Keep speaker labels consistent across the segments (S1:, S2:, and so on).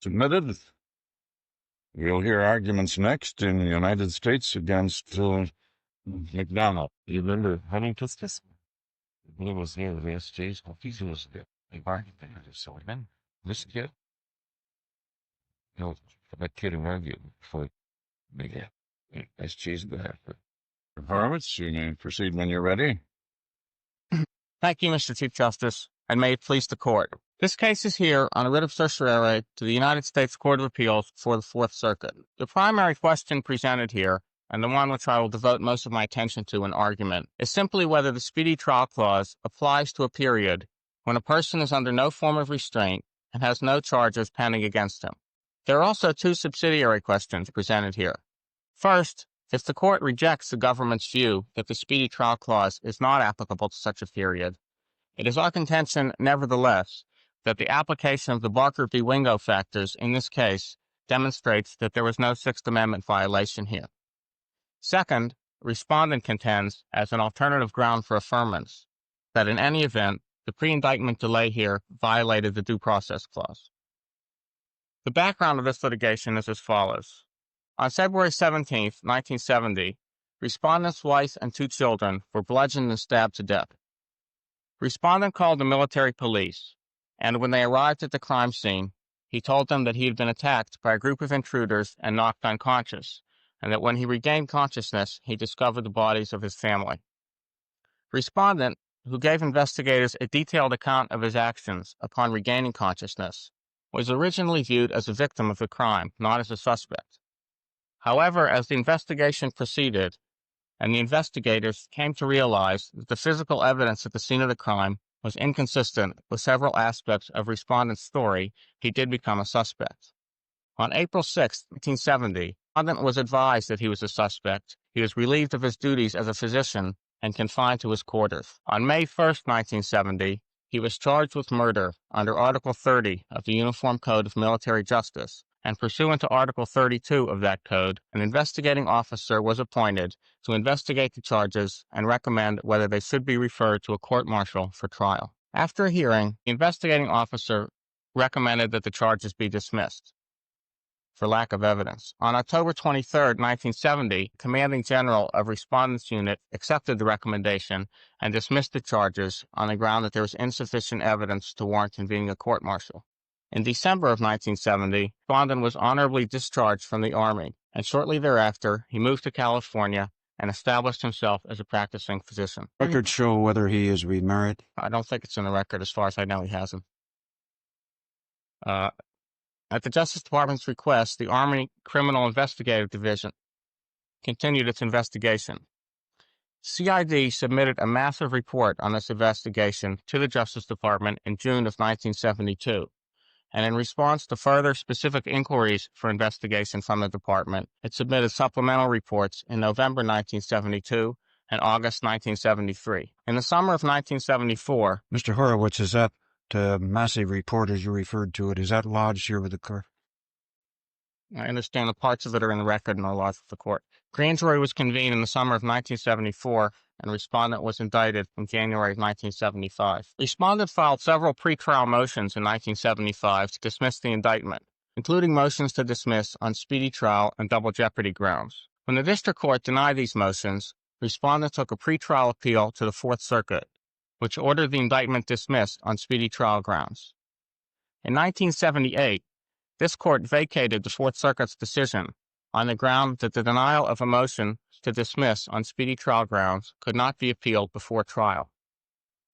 S1: Submitted. We'll hear arguments next in the United States against MacDonald.
S2: You remember having just this? It was here, the SJ's confusing was there. They bargained there, so I mean, this kid, you know, that kid in review for the SJ's there.
S1: Horowitz, you may proceed when you're ready.
S3: Thank you, Mr. Chief Justice, and may it please the Court. This case is here on a writ of certiorari to the United States Court of Appeals for the Fourth Circuit. The primary question presented here, and the one which I will devote most of my attention to in argument, is simply whether the Speedy Trial Clause applies to a period when a person is under no form of restraint and has no charges pending against him. There are also two subsidiary questions presented here. First, if the Court rejects the government's view that the Speedy Trial Clause is not applicable to such a period, it is our contention, nevertheless, that the application of the Barker v. Wingo factors in this case demonstrates that there was no Sixth Amendment violation here. Second, Respondent contends, as an alternative ground for affirmance, that in any event, the pre-indictment delay here violated the Due Process Clause. The background of this litigation is as follows. On February 17, 1970, Respondent's wife and two children were bludgeoned and stabbed to death. Respondent called the military police, and when they arrived at the crime scene, he told them that he had been attacked by a group of intruders and knocked unconscious, and that when he regained consciousness, he discovered the bodies of his family. Respondent, who gave investigators a detailed account of his actions upon regaining consciousness, was originally viewed as a victim of the crime, not as a suspect. However, as the investigation proceeded, and the investigators came to realize that the physical evidence at the scene of the crime was inconsistent with several aspects of Respondent's story, he did become a suspect. On April 6, 1970, Respondent was advised that he was a suspect. He was relieved of his duties as a physician and confined to his quarters. On May 1, 1970, he was charged with murder under Article 30 of the Uniform Code of Military Justice, and pursuant to Article 32 of that code, an investigating officer was appointed to investigate the charges and recommend whether they should be referred to a court-martial for trial. After a hearing, the investigating officer recommended that the charges be dismissed for lack of evidence. On October 23, 1970, the Commanding General of Respondent's Unit accepted the recommendation and dismissed the charges on the ground that there was insufficient evidence to warrant convening a court-martial. In December of 1970, Respondent was honorably discharged from the Army, and shortly thereafter, he moved to California and established himself as a practicing physician.
S4: Records show whether he is remarried?
S3: I don't think it's in the record. As far as I know, he hasn't. At the Justice Department's request, the Army Criminal Investigative Division continued its investigation. CID submitted a massive report on this investigation to the Justice Department in June of 1972. And in response to further specific inquiries for investigation from the department, it submitted supplemental reports in November 1972 and August 1973. In the summer of 1974...
S4: Mr. Horowitz, is that massive report, as you referred to it, is that lodged here with the court?
S3: I understand the parts of it are in the record and are lodged with the court. Grand jury was convened in the summer of 1974, and Respondent was indicted in January of 1975. Respondent filed several pretrial motions in 1975 to dismiss the indictment, including motions to dismiss on speedy trial and double jeopardy grounds. When the district court denied these motions, Respondent took a pretrial appeal to the Fourth Circuit, which ordered the indictment dismissed on speedy trial grounds. In 1978, this court vacated the Fourth Circuit's decision on the ground that the denial of a motion to dismiss on speedy trial grounds could not be appealed before trial.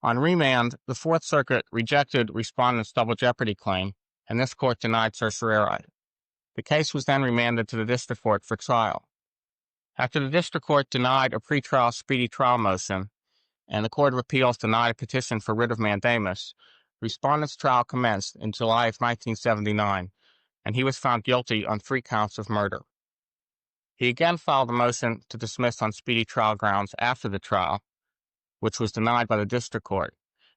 S3: On remand, the Fourth Circuit rejected Respondent's double jeopardy claim, and this court denied certiorari. The case was then remanded to the district court for trial. After the district court denied a pretrial speedy trial motion, and the Court of Appeals denied a petition for writ of mandamus, Respondent's trial commenced in July of 1979, and he was found guilty on 3 counts of murder. He again filed a motion to dismiss on speedy trial grounds after the trial, which was denied by the district court,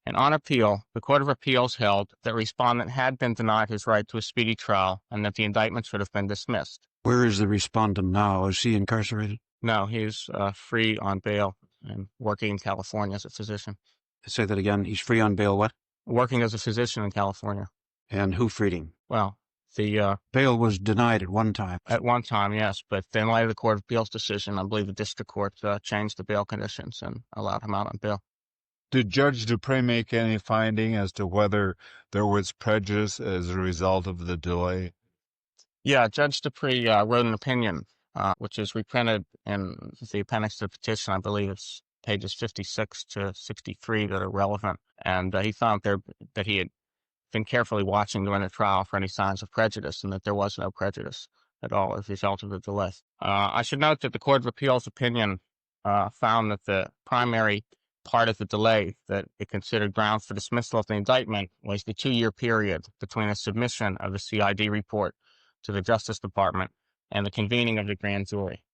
S3: and on appeal, the Court of Appeals held that Respondent had been denied his right to a speedy trial and that the indictment should have been dismissed.
S4: Where is the Respondent now? Is he incarcerated?
S3: No, he's free on bail and working in California as a physician.
S4: Say that again. He's free on bail what?
S3: Working as a physician in California.
S4: And who freed him?
S3: Well, The
S4: Bail was denied at one time.
S3: at one time, yes, but in light of the Court of Appeals decision, I believe the district court changed the bail conditions and allowed him out on bail.
S1: Did Judge Dupre make any finding as to whether there was prejudice as a result of the delay?
S3: Yeah, Judge Dupree wrote an opinion, which is reprinted in the appendix to the petition. I believe it's pages 56 to 63 that are relevant. And he found that he had been carefully watching during the trial for any signs of prejudice and that there was no prejudice at all as a result of the delay. I should note that the Court of Appeals opinion found that the primary part of the delay that it considered grounds for dismissal of the indictment was the 2-year period between the submission of the CID report to the Justice Department and the convening of the grand jury.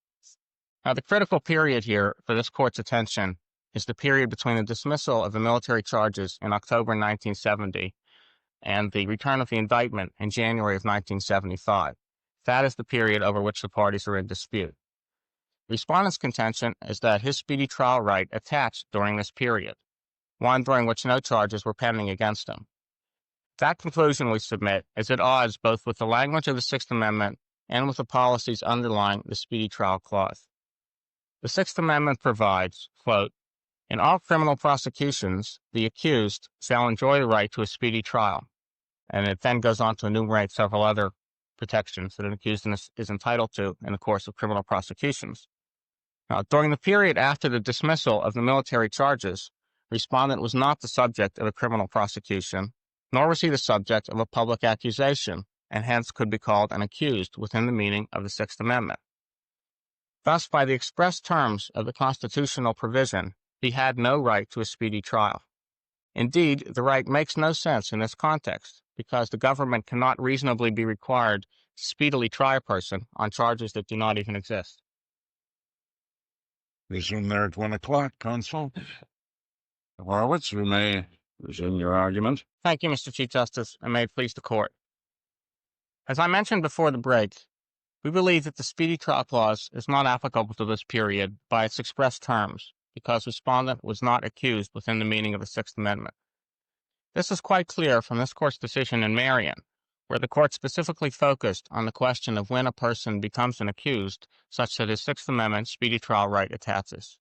S3: Now, the critical period here for this court's attention is the period between the dismissal of the military charges in October 1970 and the return of the indictment in January of 1975. That is the period over which the parties are in dispute. Respondent's contention is that his speedy trial right attached during this period, one during which no charges were pending against him. That conclusion, we submit, is at odds both with the language of the Sixth Amendment and with the policies underlying the Speedy Trial Clause. The Sixth Amendment provides, quote, "In all criminal prosecutions, the accused shall enjoy the right to a speedy trial," and it then goes on to enumerate several other protections that an accused is entitled to in the course of criminal prosecutions. Now, during the period after the dismissal of the military charges, Respondent was not the subject of a criminal prosecution, nor was he the subject of a public accusation, and hence could be called an accused within the meaning of the Sixth Amendment. Thus, by the express terms of the constitutional provision, he had no right to a speedy trial. Indeed, the right makes no sense in this context, because the government cannot reasonably be required to speedily try a person on charges that do not even exist.
S1: Resume there at 1 o'clock, Counsel. Horowitz, you may resume your argument.
S3: Thank you, Mr. Chief Justice, and may it please the Court. As I mentioned before the break, we believe that the Speedy Trial Clause is not applicable to this period by its express terms, because Respondent was not accused within the meaning of the Sixth Amendment. This is quite clear from this Court's decision in Marion, where the Court specifically focused on the question of when a person becomes an accused, such that his Sixth Amendment speedy trial right attaches.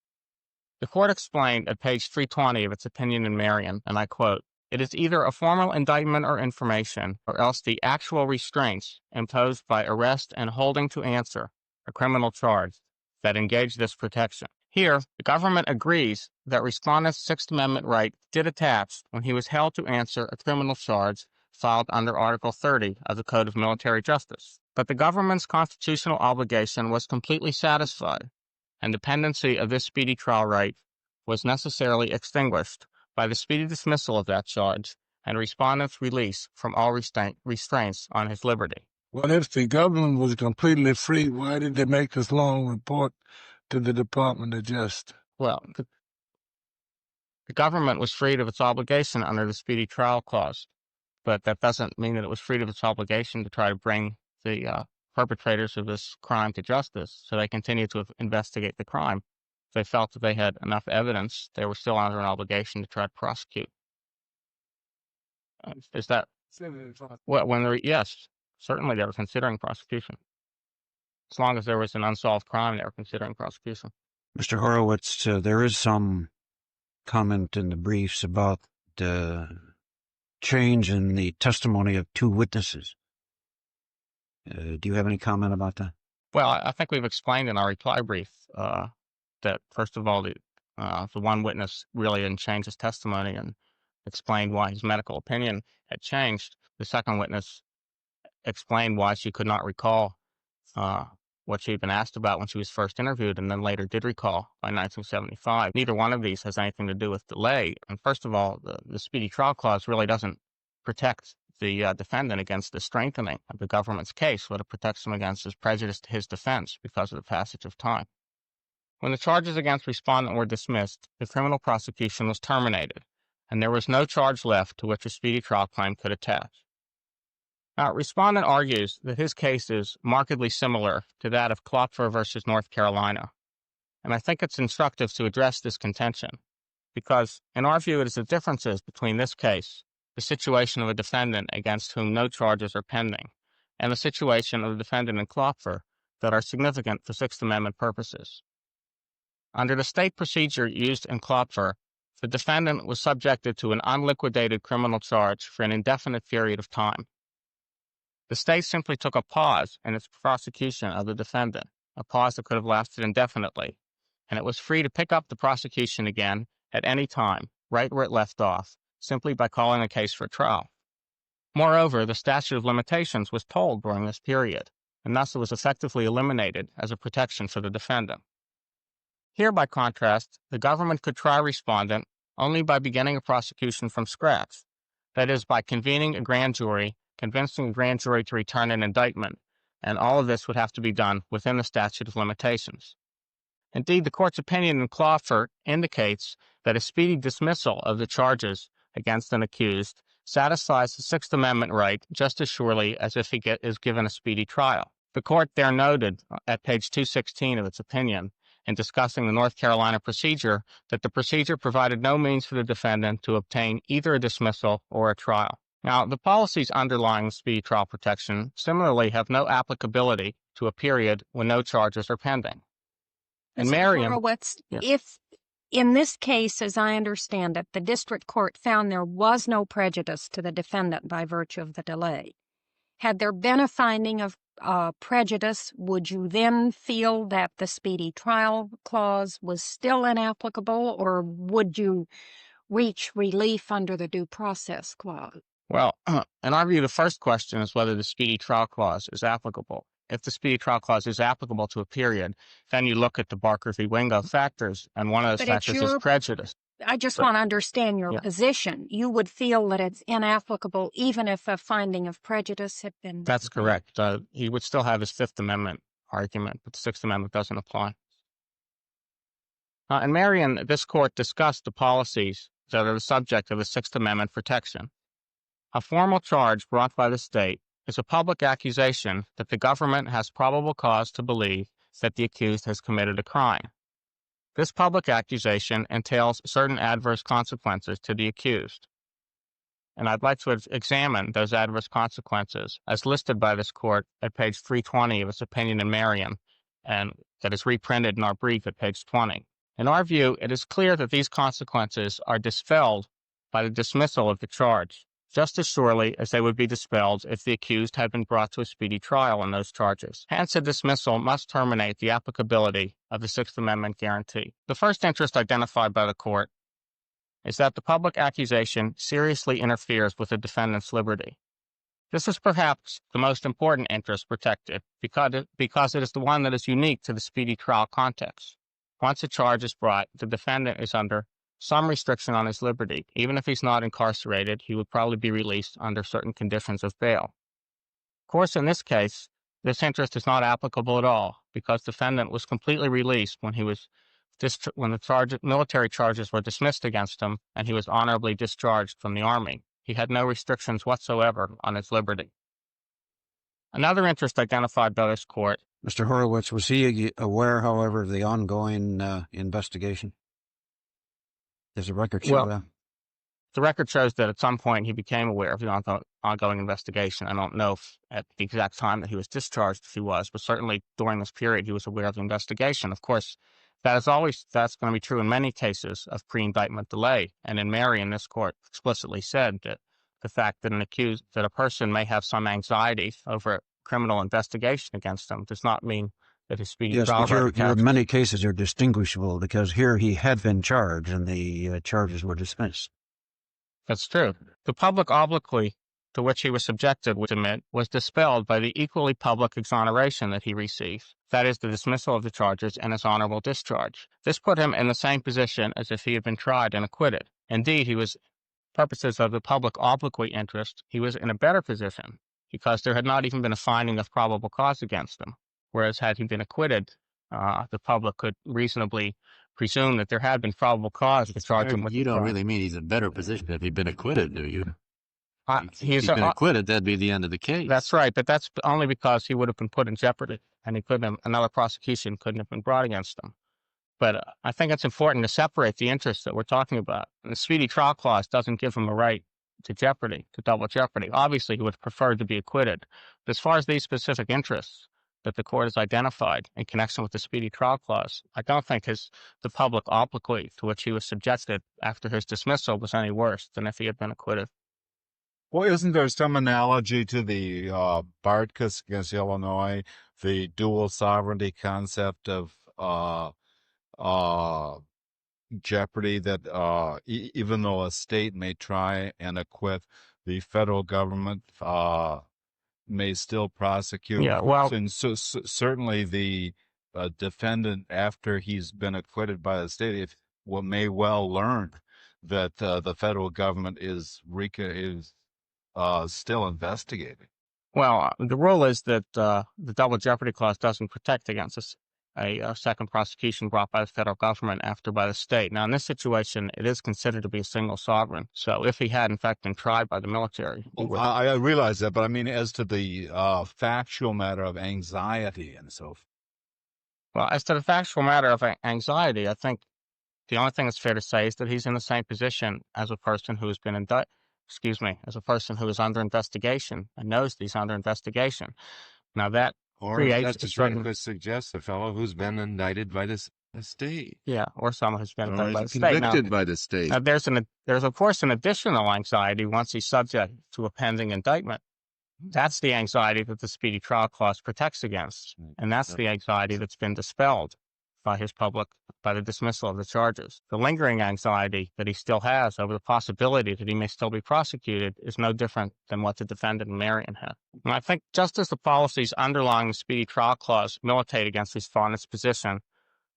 S3: The Court explained at page 320 of its opinion in Marion, and I quote, "It is either a formal indictment or information, or else the actual restraints imposed by arrest and holding to answer a criminal charge that engage this protection." Here, the government agrees that Respondent's Sixth Amendment right did attach when he was held to answer a criminal charge filed under Article 30 of the Code of Military Justice. But the government's constitutional obligation was completely satisfied, and dependency of this speedy trial right was necessarily extinguished by the speedy dismissal of that charge and Respondent's release from all restraints on his liberty.
S5: Well, if the government was completely free, why did they make this long report to the Department of Justice?
S3: Well, the government was freed of its obligation under the Speedy Trial Clause, but that doesn't mean that it was freed of its obligation to try to bring the perpetrators of this crime to justice. So they continued to investigate the crime. If they felt that they had enough evidence, they were still under an obligation to try to prosecute. Is that yes, certainly they were considering prosecution. As long as there was an unsolved crime, they were considering prosecution.
S4: Mr. Horowitz, there is some comment in the briefs about the change in the testimony of 2 witnesses. Do you have any comment about that?
S3: Well, I think we've explained in our reply brief that, first of all, the one witness really didn't change his testimony and explained why his medical opinion had changed. The second witness explained why she could not recall what she had been asked about when she was first interviewed and then later did recall by 1975. Neither one of these has anything to do with delay. And first of all, the Speedy Trial Clause really doesn't protect the defendant against the strengthening of the government's case. What it protects him against is prejudice to his defense because of the passage of time. When the charges against Respondent were dismissed, the criminal prosecution was terminated, and there was no charge left to which a speedy trial claim could attach. Now, Respondent argues that his case is markedly similar to that of Klopfer versus North Carolina, and I think it's instructive to address this contention, because in our view it is the differences between this case, the situation of a defendant against whom no charges are pending, and the situation of the defendant in Klopfer that are significant for Sixth Amendment purposes. Under the state procedure used in Klopfer, the defendant was subjected to an unliquidated criminal charge for an indefinite period of time. The state simply took a pause in its prosecution of the defendant, a pause that could have lasted indefinitely, and it was free to pick up the prosecution again at any time, right where it left off, simply by calling a case for trial. Moreover, the statute of limitations was tolled during this period, and thus it was effectively eliminated as a protection for the defendant. Here, by contrast, the government could try Respondent only by beginning a prosecution from scratch, that is, by convening a grand jury, convincing a grand jury to return an indictment, and all of this would have to be done within the statute of limitations. Indeed, the court's opinion in Klopfer indicates that a speedy dismissal of the charges against an accused satisfies the Sixth Amendment right just as surely as if he is given a speedy trial. The court there noted at page 216 of its opinion, in discussing the North Carolina procedure, that the procedure provided no means for the defendant to obtain either a dismissal or a trial. Now, the policies underlying the speedy trial protection similarly have no applicability to a period when no charges are pending. And Marion,
S6: Horowitz,
S3: yes.
S6: If in this case, as I understand it, the district court found there was no prejudice to the defendant by virtue of the delay, had there been a finding of prejudice, would you then feel that the speedy trial clause was still inapplicable, or would you reach relief under the due process clause?
S3: Well, in our view, the first question is whether the speedy trial clause is applicable. If the speedy trial clause is applicable to a period, then you look at the Barker v. Wingo factors, and one of those factors is prejudice.
S6: I just want to understand your position. You would feel that it's inapplicable even if a finding of prejudice had been...
S3: That's correct. He would still have his Fifth Amendment argument, but the Sixth Amendment doesn't apply. In Marion, this court discussed the policies that are the subject of the Sixth Amendment protection. A formal charge brought by the state is a public accusation that the government has probable cause to believe that the accused has committed a crime. This public accusation entails certain adverse consequences to the accused. And I'd like to examine those adverse consequences as listed by this court at page 320 of its opinion in Marion, and that is reprinted in our brief at page 20. In our view, it is clear that these consequences are dispelled by the dismissal of the charge, just as surely as they would be dispelled if the accused had been brought to a speedy trial on those charges. Hence, a dismissal must terminate the applicability of the Sixth Amendment guarantee. The first interest identified by the court is that the public accusation seriously interferes with the defendant's liberty. This is perhaps the most important interest protected because it is the one that is unique to the speedy trial context. Once a charge is brought, the defendant is under some restriction on his liberty. Even if he's not incarcerated, he would probably be released under certain conditions of bail. Of course, in this case, this interest is not applicable at all because the defendant was completely released when the military charges were dismissed against him and he was honorably discharged from the Army. He had no restrictions whatsoever on his liberty. Another interest identified by this court.
S4: Mr. Horowitz, was he aware, however, of the ongoing investigation? Does the record show that?
S3: The record shows that at some point he became aware of the ongoing investigation. I don't know if at the exact time that he was discharged if he was, but certainly during this period he was aware of the investigation. Of course, that's going to be true in many cases of pre-indictment delay. And in Marion, this court explicitly said that the fact that a person may have some anxiety over a criminal investigation against them does not mean that his speedy trial...
S4: Yes, but many cases are distinguishable because here he had been charged and the charges were dismissed.
S3: That's true. The public obloquy to which he was subjected, was dispelled by the equally public exoneration that he received, that is, the dismissal of the charges and his honorable discharge. This put him in the same position as if he had been tried and acquitted. Indeed, purposes of the public obloquy interest, he was in a better position because there had not even been a finding of probable cause against him. Whereas had he been acquitted, the public could reasonably presume that there had been probable cause to charge him with the crime.
S7: You don't really mean he's in a better position if he'd been acquitted, do you? If
S3: He's
S7: been acquitted, that'd be the end of the case.
S3: That's right, but that's only because he would have been put in jeopardy, and another prosecution couldn't have been brought against him. But I think it's important to separate the interests that we're talking about. And the Speedy Trial Clause doesn't give him a right to jeopardy, to double jeopardy. Obviously, he would have preferred to be acquitted. But as far as these specific interests that the court has identified in connection with the Speedy Trial Clause, I don't think the public obloquy to which he was subjected after his dismissal was any worse than if he had been acquitted.
S8: Well, isn't there some analogy to the Bartkus against Illinois, the dual sovereignty concept of jeopardy, that even though a state may try and acquit, the federal government may still prosecute?
S3: Yeah, well,
S8: and so certainly the defendant, after he's been acquitted by the state, may well learn that the federal government is still investigating.
S3: well, the rule is that the double jeopardy clause doesn't protect against a second prosecution brought by the federal government after by the state. Now, in this situation, it is considered to be a single sovereign. So if he had, in fact, been tried by the military, he would.
S8: I realize that, but I mean, as to the factual matter of anxiety and so forth.
S3: Well, as to the factual matter of anxiety, I think the only thing that's fair to say is that he's in the same position as a person who has been as a person who is under investigation and knows that he's under investigation. Now that creates
S2: that's just trying to suggest a fellow who's been indicted by the state.
S3: Yeah, or someone who's been indicted by the state.
S2: Convicted by the state.
S3: Now, there's of course an additional anxiety once he's subject to a pending indictment. That's the anxiety that the Speedy Trial Clause protects against, and that's the anxiety that's been dispelled by the dismissal of the charges. The lingering anxiety that he still has over the possibility that he may still be prosecuted is no different than what the defendant in Marion had. And I think just as the policies underlying the Speedy Trial Clause militate against respondent's position,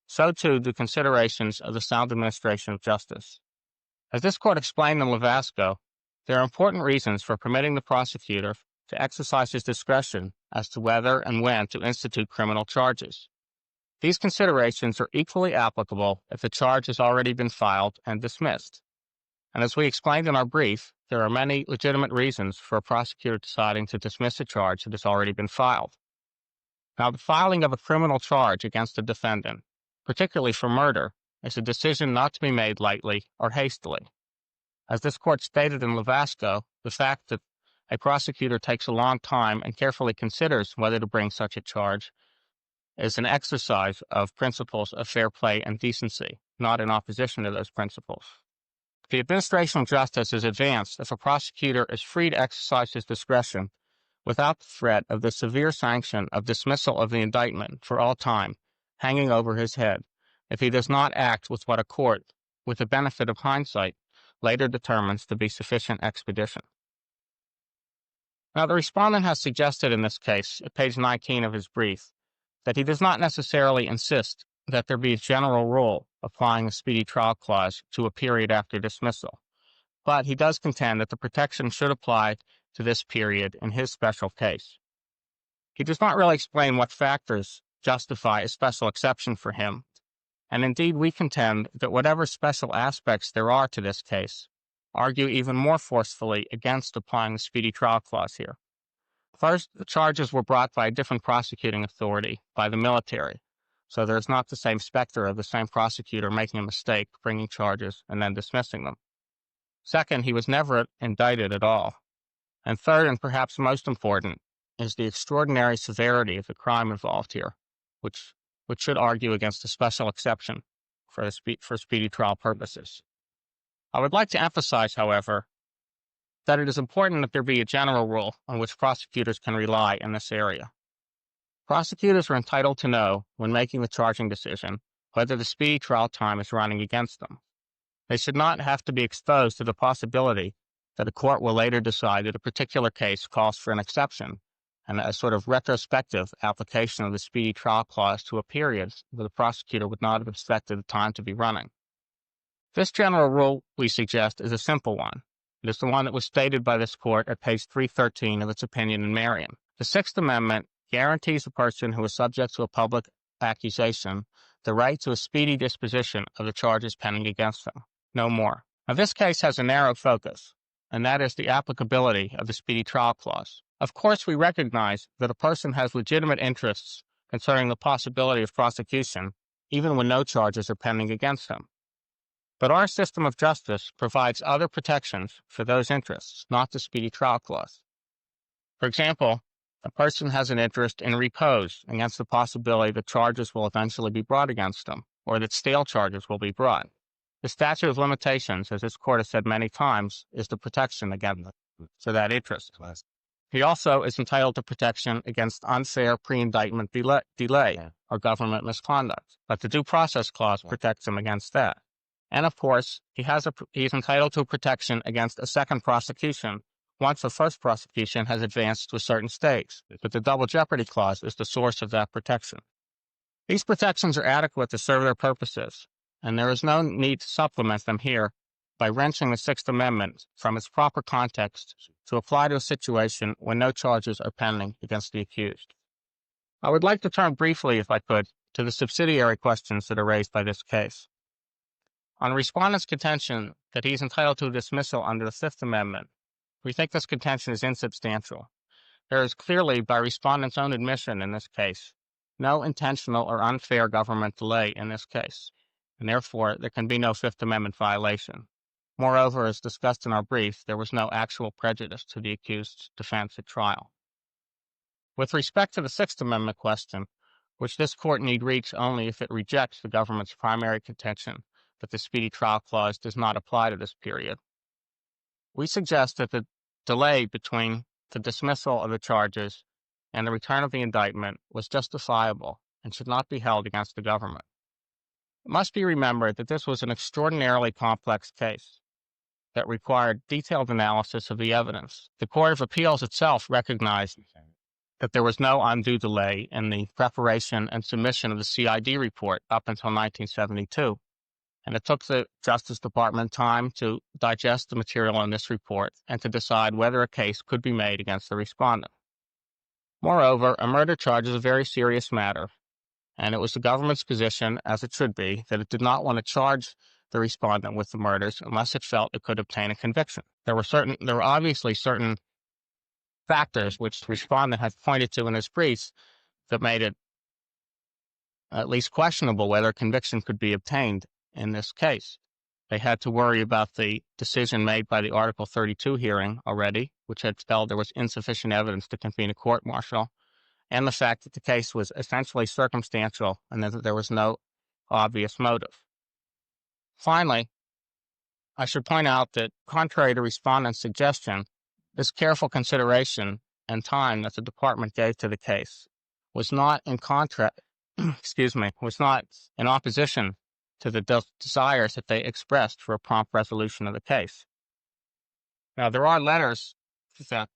S3: so too do considerations of the sound administration of justice. As this court explained in Lavasco, there are important reasons for permitting the prosecutor to exercise his discretion as to whether and when to institute criminal charges. These considerations are equally applicable if the charge has already been filed and dismissed. And as we explained in our brief, there are many legitimate reasons for a prosecutor deciding to dismiss a charge that has already been filed. Now, the filing of a criminal charge against a defendant, particularly for murder, is a decision not to be made lightly or hastily. As this court stated in Lavasco, the fact that a prosecutor takes a long time and carefully considers whether to bring such a charge is an exercise of principles of fair play and decency, not in opposition to those principles. The administration of justice is advanced if a prosecutor is free to exercise his discretion without the threat of the severe sanction of dismissal of the indictment for all time hanging over his head if he does not act with what a court, with the benefit of hindsight, later determines to be sufficient expedition. Now, the respondent has suggested in this case, at page 19 of his brief, that he does not necessarily insist that there be a general rule applying the Speedy Trial Clause to a period after dismissal, but he does contend that the protection should apply to this period in his special case. He does not really explain what factors justify a special exception for him, and indeed we contend that whatever special aspects there are to this case argue even more forcefully against applying the Speedy Trial Clause here. First, the charges were brought by a different prosecuting authority, by the military, so there is not the same specter of the same prosecutor making a mistake, bringing charges, and then dismissing them. Second, he was never indicted at all. And third, and perhaps most important, is the extraordinary severity of the crime involved here, which should argue against a special exception for speedy trial purposes. I would like to emphasize, however, that it is important that there be a general rule on which prosecutors can rely in this area. Prosecutors are entitled to know, when making the charging decision, whether the speedy trial time is running against them. They should not have to be exposed to the possibility that a court will later decide that a particular case calls for an exception and a sort of retrospective application of the Speedy Trial Clause to a period where the prosecutor would not have expected the time to be running. This general rule, we suggest, is a simple one. It is the one that was stated by this court at page 313 of its opinion in Marion. The Sixth Amendment guarantees a person who is subject to a public accusation the right to a speedy disposition of the charges pending against them. No more. Now, this case has a narrow focus, and that is the applicability of the Speedy Trial Clause. Of course, we recognize that a person has legitimate interests concerning the possibility of prosecution, even when no charges are pending against him. But our system of justice provides other protections for those interests, not the Speedy Trial Clause. For example, a person has an interest in repose against the possibility that charges will eventually be brought against them, or that stale charges will be brought. The statute of limitations, as this court has said many times, is the protection against that interest. He also is entitled to protection against unfair pre-indictment delay or government misconduct, but the Due Process Clause protects him against that. And of course, he is entitled to protection against a second prosecution once the first prosecution has advanced to a certain stage, but the Double Jeopardy Clause is the source of that protection. These protections are adequate to serve their purposes, and there is no need to supplement them here by wrenching the Sixth Amendment from its proper context to apply to a situation when no charges are pending against the accused. I would like to turn briefly, if I could, to the subsidiary questions that are raised by this case. On respondent's contention that he is entitled to a dismissal under the Fifth Amendment, we think this contention is insubstantial. There is clearly, by respondent's own admission in this case, no intentional or unfair government delay in this case, and therefore there can be no Fifth Amendment violation. Moreover, as discussed in our brief, there was no actual prejudice to the accused's defense at trial. With respect to the Sixth Amendment question, which this court need reach only if it rejects the government's primary contention that the Speedy Trial Clause does not apply to this period, we suggest that the delay between the dismissal of the charges and the return of the indictment was justifiable and should not be held against the government. It must be remembered that this was an extraordinarily complex case that required detailed analysis of the evidence. The Court of Appeals itself recognized that there was no undue delay in the preparation and submission of the CID report up until 1972. And it took the Justice Department time to digest the material in this report and to decide whether a case could be made against the respondent. Moreover, a murder charge is a very serious matter, and it was the government's position, as it should be, that it did not want to charge the respondent with the murders unless it felt it could obtain a conviction. There were obviously certain factors which the respondent had pointed to in his briefs that made it at least questionable whether a conviction could be obtained in this case. They had to worry about the decision made by the Article 32 hearing already, which had held there was insufficient evidence to convene a court-martial, and the fact that the case was essentially circumstantial and that there was no obvious motive. Finally, I should point out that, contrary to respondent's suggestion, this careful consideration and time that the department gave to the case was not in opposition to the desires that they expressed for a prompt resolution of the case. Now, there are letters that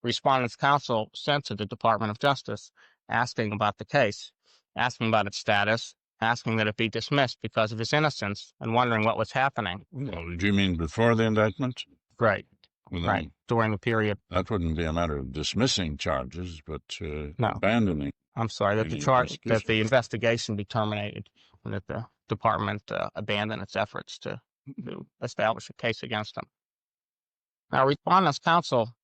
S3: respondent's counsel sent to the Department of Justice asking about the case, asking about its status, asking that it be dismissed because of his innocence, and wondering what was happening.
S1: Well, do you mean before the indictment?
S3: Right.
S1: Well,
S3: Right. During the period.
S1: That wouldn't be a matter of dismissing charges, but
S3: No.
S1: abandoning.
S3: I'm sorry, that the investigation be terminated and that the department abandon its efforts to establish a case against him. Now, respondent's counsel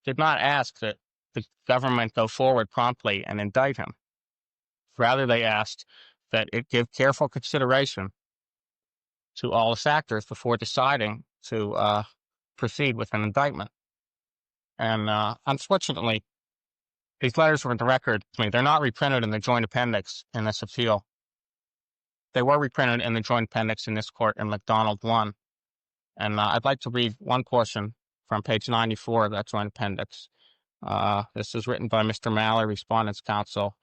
S3: did not ask that the government go forward promptly and indict him. Rather, they asked that it give careful consideration to all the factors before deciding to proceed with an indictment. And unfortunately, these letters were in the record. They're not reprinted in the joint appendix in this appeal. They were reprinted in the joint appendix in this court in MacDonald 1. And I'd like to read one portion from page 94 of that joint appendix. This is written by Mr. Mallory, respondent's counsel,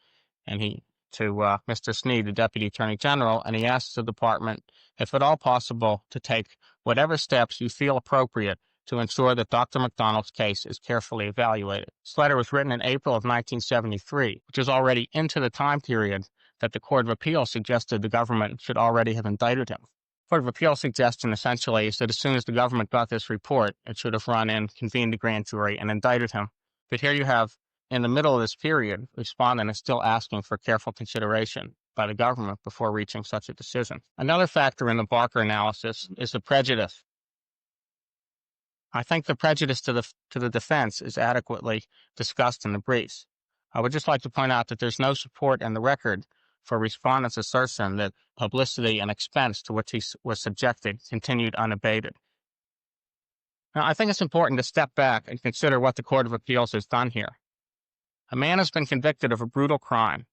S3: and to Mr. Sneed, the Deputy Attorney General, and he asks the department, if at all possible, to take whatever steps you feel appropriate to ensure that Dr. MacDonald's case is carefully evaluated. This letter was written in April of 1973, which is already into the time period that the Court of Appeal suggested the government should already have indicted him. Court of Appeal suggestion essentially is that as soon as the government got this report, it should have run in, convened the grand jury, and indicted him. But here you have, in the middle of this period, the respondent is still asking for careful consideration by the government before reaching such a decision. Another factor in the Barker analysis is the prejudice. I think the prejudice to the defense is adequately discussed in the briefs. I would just like to point out that there's no support in the record for respondent's assertion that publicity and expense to which he was subjected continued unabated. Now, I think it's important to step back and consider what the Court of Appeals has done here. A man has been convicted of a brutal crime,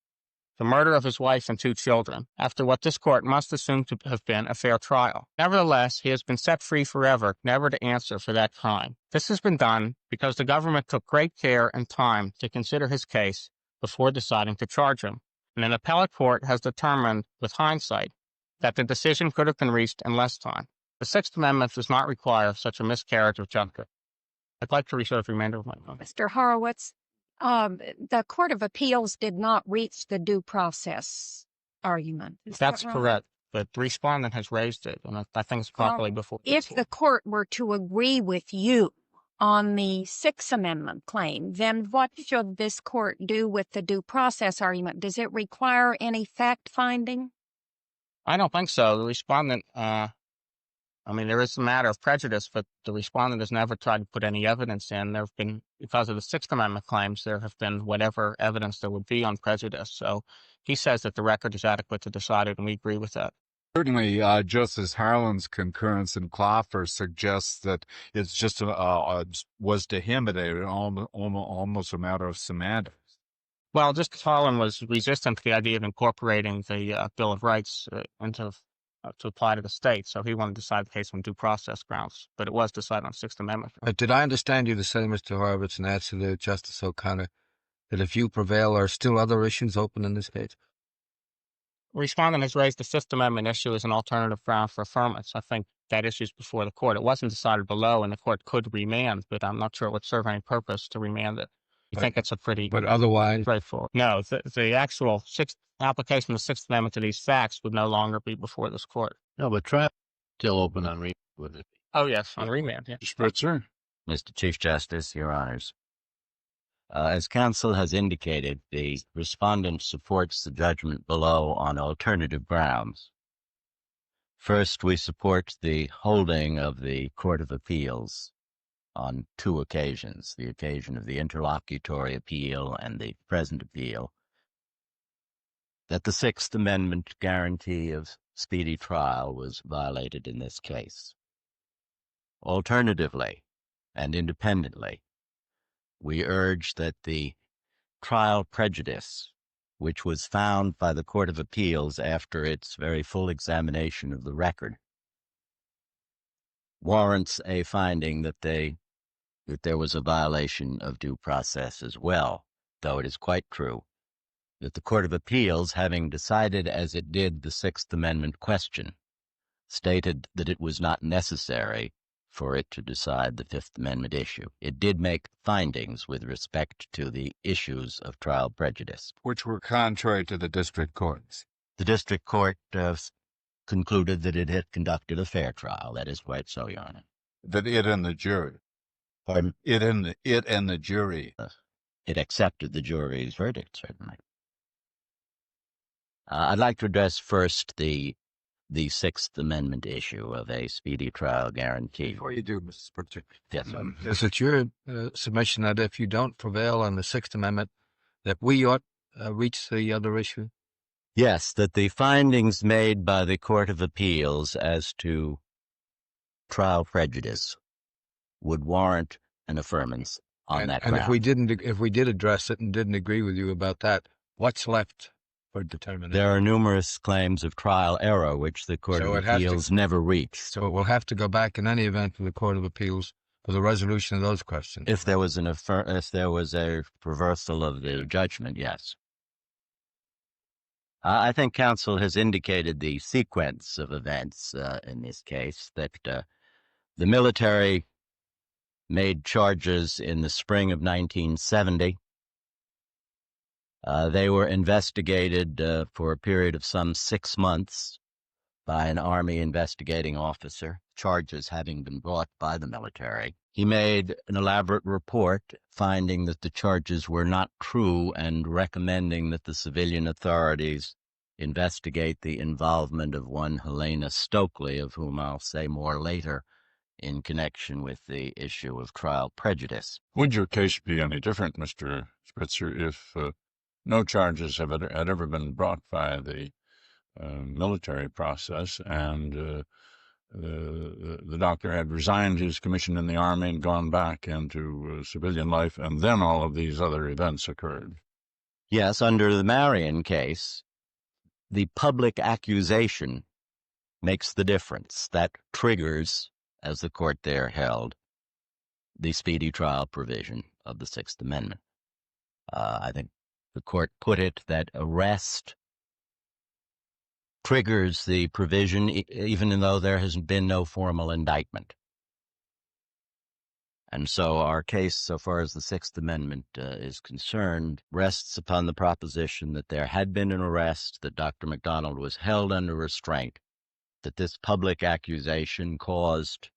S3: the murder of his wife and 2 children, after what this court must assume to have been a fair trial. Nevertheless, he has been set free forever, never to answer for that crime. This has been done because the government took great care and time to consider his case before deciding to charge him, and an appellate court has determined, with hindsight, that the decision could have been reached in less time. The Sixth Amendment does not require such a miscarriage of justice. I'd like to reserve the remainder of my time.
S6: Mr. Horowitz, the Court of Appeals did not reach the due process argument. Is
S3: That's
S6: that right?
S3: correct, but the respondent has raised it, and I think it's properly before.
S6: If the court were to agree with you on the Sixth Amendment claim, then what should this court do with the due process argument? Does it require any fact-finding?
S3: I don't think so. The respondent, there is a matter of prejudice, but the respondent has never tried to put any evidence in. There have been, because of the Sixth Amendment claims, there have been whatever evidence there would be on prejudice. So he says that the record is adequate to decide it, and we agree with that.
S8: Certainly, Justice Harlan's concurrence in Klopfer suggests that it's just was to him almost a matter of semantics.
S3: Well, Justice Harlan was resistant to the idea of incorporating the Bill of Rights to apply to the state, so he wanted to decide the case on due process grounds, but it was decided on Sixth Amendment.
S4: Did I understand you to say, Mr. Horowitz, in answer to Justice O'Connor, that if you prevail, are still other issues open in this case?
S3: Respondent has raised the Fifth Amendment issue as an alternative ground for affirmance. I think that issue is before the court. It wasn't decided below, and the court could remand, but I'm not sure it would serve any purpose to remand it. I think it's a pretty
S4: But otherwise,
S3: straightforward. No, the actual application of the Sixth Amendment to these facts would no longer be before this court.
S7: No, but trial still open on remand, wouldn't it?
S3: Oh, yes, on remand, yeah.
S1: Spritzer?
S9: Mr. Chief Justice, Your Honors. As counsel has indicated, the respondent supports the judgment below on alternative grounds. First, we support the holding of the Court of Appeals on 2 occasions, the occasion of the interlocutory appeal and the present appeal, that the Sixth Amendment guarantee of speedy trial was violated in this case. Alternatively, and independently, we urge that the trial prejudice, which was found by the Court of Appeals after its very full examination of the record, warrants a finding that there was a violation of due process as well, though it is quite true that the Court of Appeals, having decided as it did the Sixth Amendment question, stated that it was not necessary for it to decide the Fifth Amendment issue. It did make findings with respect to the issues of trial prejudice,
S8: Which were contrary to the district courts.
S9: The district court concluded that it had conducted a fair trial. That is quite so, Your Honor.
S8: That it and the jury.
S9: Pardon?
S8: It and the jury.
S9: It accepted the jury's verdict, certainly. I'd like to address first the Sixth Amendment issue of a speedy trial guarantee.
S4: before you do, Mr. Spritzer,
S9: Yes, sir.
S4: is it your submission that if you don't prevail on the Sixth Amendment, that we ought reach the other issue?
S9: Yes, that the findings made by the Court of Appeals as to trial prejudice would warrant an affirmance on that ground.
S4: And if we did address it and didn't agree with you about that, what's left for determination?
S9: There are numerous claims of trial error which the Court of Appeals never reached.
S4: So it will have to go back in any event to the Court of Appeals for the resolution of those questions.
S9: If there was a reversal of the judgment, yes. I think counsel has indicated the sequence of events in this case, that the military made charges in the spring of 1970. They were investigated for a period of some 6 months by an Army investigating officer, charges having been brought by the military. He made an elaborate report finding that the charges were not true and recommending that the civilian authorities investigate the involvement of one Helena Stokely, of whom I'll say more later, in connection with the issue of trial prejudice.
S1: Would your case be any different, Mr. Spritzer, if no charges had ever been brought by the military process, and the doctor had resigned his commission in the army and gone back into civilian life, and then all of these other events occurred.
S9: Yes, under the Marion case, the public accusation makes the difference. That triggers, as the court there held, the speedy trial provision of the Sixth Amendment. I think the court put it that arrest triggers the provision even though there has been no formal indictment. And so our case, so far as the Sixth Amendment is concerned, rests upon the proposition that there had been an arrest, that Dr. MacDonald was held under restraint, that this public accusation caused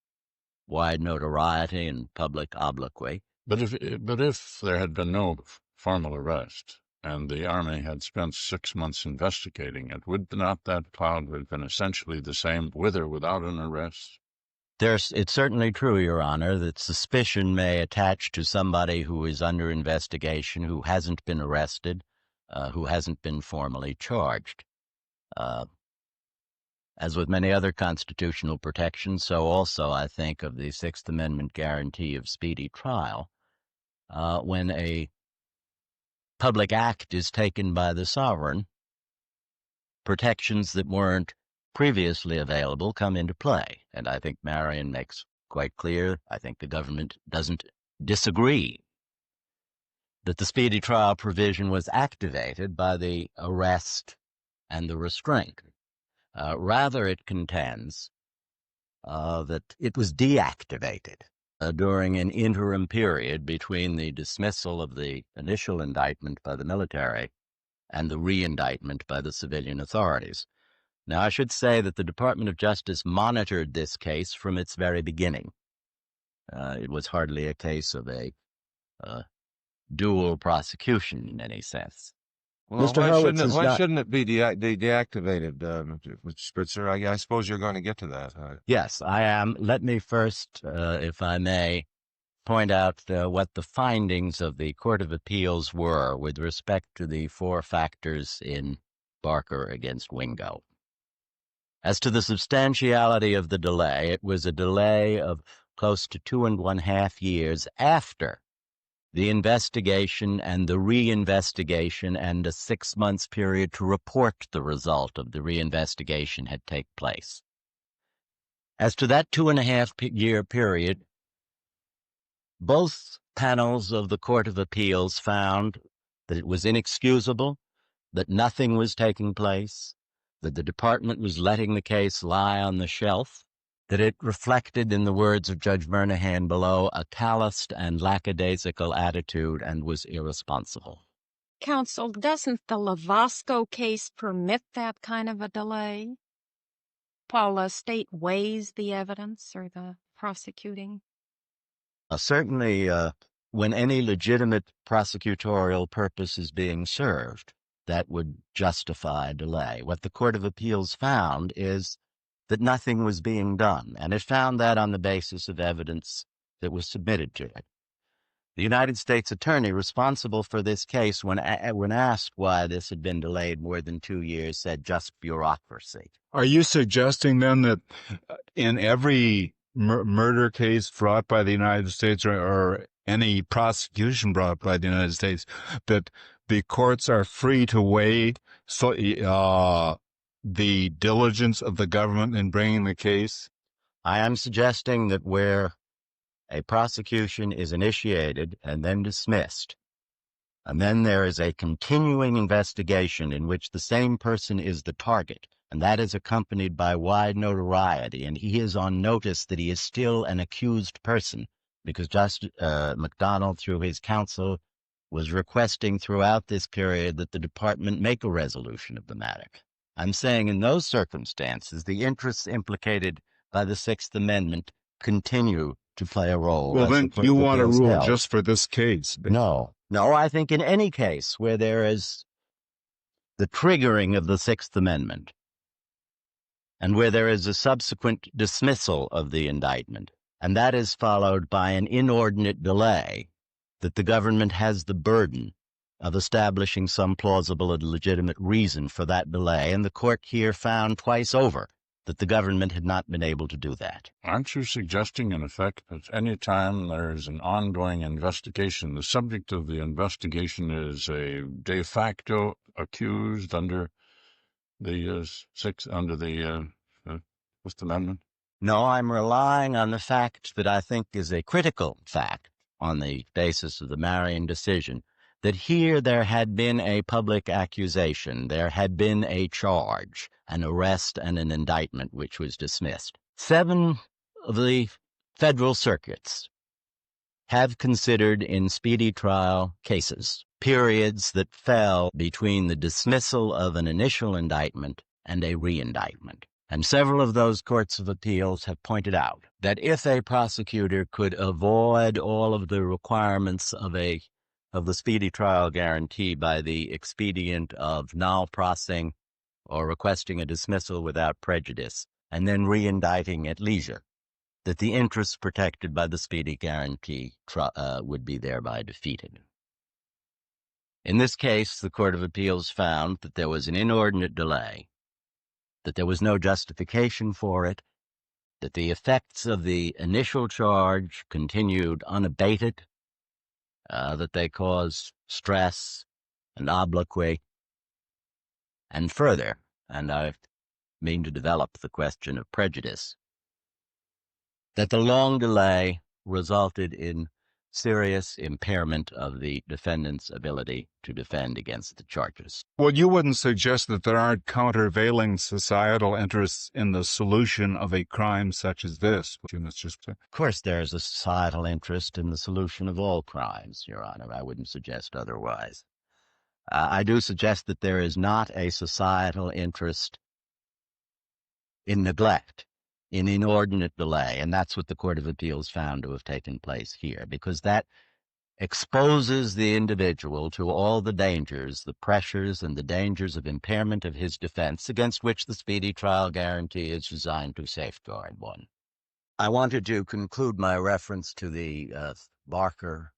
S9: wide notoriety and public obloquy.
S1: But if there had been no formal arrest, and the Army had spent 6 months investigating it, would not that cloud have been essentially the same with or without an arrest?
S9: It's certainly true, Your Honor, that suspicion may attach to somebody who is under investigation, who hasn't been arrested, who hasn't been formally charged. As with many other constitutional protections, so also I think of the Sixth Amendment guarantee of speedy trial. When a public act is taken by the sovereign, protections that weren't previously available come into play. And I think Marion makes quite clear, I think the government doesn't disagree, that the speedy trial provision was activated by the arrest and the restraint. Rather, it contends that it was deactivated during an interim period between the dismissal of the initial indictment by the military and the re-indictment by the civilian authorities. Now, I should say that the Department of Justice monitored this case from its very beginning. It was hardly a case of a dual prosecution in any sense.
S2: Well,
S4: Mr.
S2: why shouldn't it be deactivated, Mr. Spitzer? I suppose you're going to get to that.
S9: Yes, I am. Let me first, if I may, point out what the findings of the Court of Appeals were with respect to the 4 factors in Barker against Wingo. As to the substantiality of the delay, it was a delay of close to 2.5 years after the investigation and the reinvestigation, and a 6 months period to report the result of the reinvestigation had taken place. As to that 2.5-year period, both panels of the Court of Appeals found that it was inexcusable, that nothing was taking place, that the department was letting the case lie on the shelf, that it reflected, in the words of Judge Murnahan below, a calloused and lackadaisical attitude and was irresponsible.
S6: Counsel, doesn't the Lovasco case permit that kind of a delay while a state weighs the evidence or the prosecuting?
S9: Certainly, when any legitimate prosecutorial purpose is being served, that would justify delay. What the Court of Appeals found is that nothing was being done, and it found that on the basis of evidence that was submitted to it. The United States attorney responsible for this case, when asked why this had been delayed more than 2 years, said just bureaucracy.
S8: Are you suggesting then that in every murder case brought by the United States or any prosecution brought by the United States, that the courts are free to weigh the diligence of the government in bringing the case?
S9: I am suggesting that where a prosecution is initiated and then dismissed, and then there is a continuing investigation in which the same person is the target, and that is accompanied by wide notoriety, and he is on notice that he is still an accused person, because Justice MacDonald, through his counsel, was requesting throughout this period that the department make a resolution of the matter. I'm saying in those circumstances, the interests implicated by the Sixth Amendment continue to play a role.
S8: Well, then you want a rule just for this case?
S9: No, I think in any case where there is the triggering of the Sixth Amendment and where there is a subsequent dismissal of the indictment, and that is followed by an inordinate delay, that the government has the burden of establishing some plausible and legitimate reason for that delay, and the court here found twice over that the government had not been able to do that.
S1: Aren't you suggesting, in effect, that any time there is an ongoing investigation, the subject of the investigation is a de facto accused under the Fifth Amendment?
S9: No, I'm relying on the fact that I think is a critical fact on the basis of the Marion decision, that here there had been a public accusation, there had been a charge, an arrest, and an indictment which was dismissed. 7 of the federal circuits have considered in speedy trial cases periods that fell between the dismissal of an initial indictment and a reindictment. And several of those courts of appeals have pointed out that if a prosecutor could avoid all of the requirements of the speedy trial guarantee by the expedient of null prosing or requesting a dismissal without prejudice, and then reindicting at leisure, that the interests protected by the speedy guarantee would be thereby defeated. In this case, the Court of Appeals found that there was an inordinate delay, that there was no justification for it, that the effects of the initial charge continued unabated, that they caused stress and obloquy, and further, and I mean to develop the question of prejudice, that the long delay resulted in serious impairment of the defendant's ability to defend against the charges.
S8: Well, you wouldn't suggest that there aren't countervailing societal interests in the solution of a crime such as this, would you, Mr. Speedy?
S9: Of course, there is a societal interest in the solution of all crimes, Your Honor. I wouldn't suggest otherwise. I do suggest that there is not a societal interest in neglect, in inordinate delay, and that's what the Court of Appeals found to have taken place here, because that exposes the individual to all the dangers, the pressures and the dangers of impairment of his defense, against which the speedy trial guarantee is designed to safeguard one. I wanted to conclude my reference to the Barker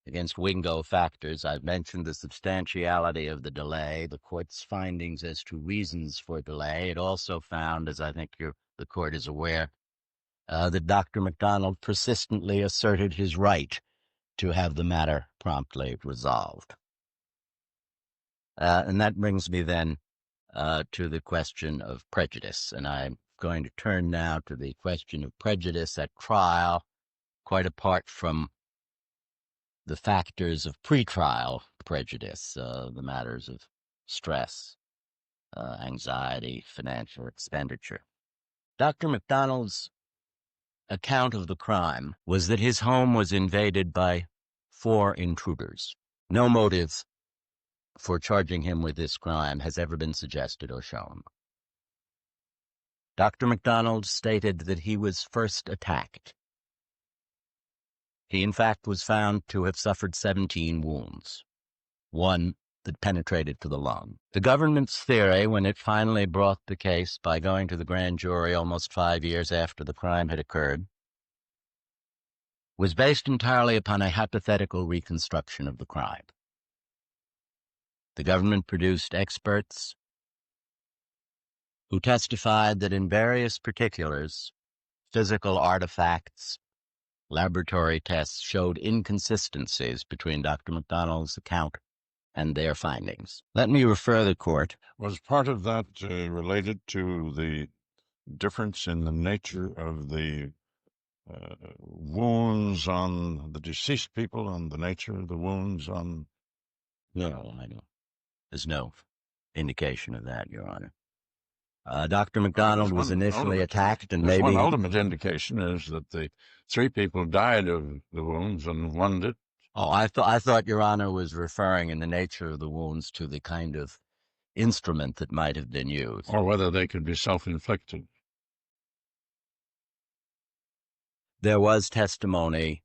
S9: against Wingo factors. I've mentioned the substantiality of the delay, the court's findings as to reasons for delay. It also found, as I think the court is aware, that Dr. MacDonald persistently asserted his right to have the matter promptly resolved. And that brings me then to the question of prejudice. And I'm going to turn now to the question of prejudice at trial, quite apart from the factors of pretrial prejudice, the matters of stress, anxiety, financial expenditure. Dr. MacDonald's account of the crime was that his home was invaded by 4 intruders. No motive for charging him with this crime has ever been suggested or shown. Dr. MacDonald stated that he was first attacked. He, in fact, was found to have suffered 17 wounds, 1 that penetrated to the lung. The government's theory, when it finally brought the case by going to the grand jury almost 5 years after the crime had occurred, was based entirely upon a hypothetical reconstruction of the crime. The government produced experts who testified that in various particulars, physical artifacts, laboratory tests showed inconsistencies between Dr. MacDonald's account and their findings. Let me refer the court.
S1: Was part of that related to the difference in the nature of the wounds on the deceased people and the nature of the wounds on...
S9: No, I don't. There's no indication of that, Your Honor. Dr. MacDonald was initially attacked, and maybe...
S1: One ultimate indication is that the 3 people died of the wounds and 1 did.
S9: Oh, I thought Your Honor was referring in the nature of the wounds to the kind of instrument that might have been used.
S1: Or whether they could be self-inflicted.
S9: There was testimony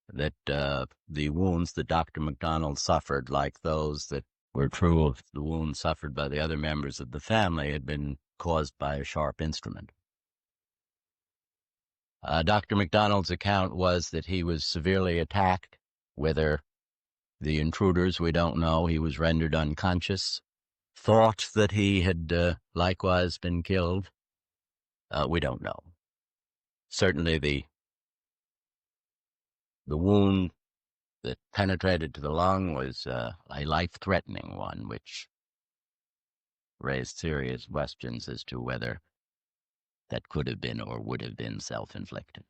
S9: that the wounds that Dr. MacDonald suffered, like those that were true of the wounds suffered by the other members of the family, had been caused by a sharp instrument. Dr. MacDonald's account was that he was severely attacked, whether The intruders, we don't know. He was rendered unconscious. Thought that he had likewise been killed. We don't know. Certainly the wound that penetrated to the lung was a life-threatening one, which raised serious questions as to whether that could have been or would have been self-inflicted.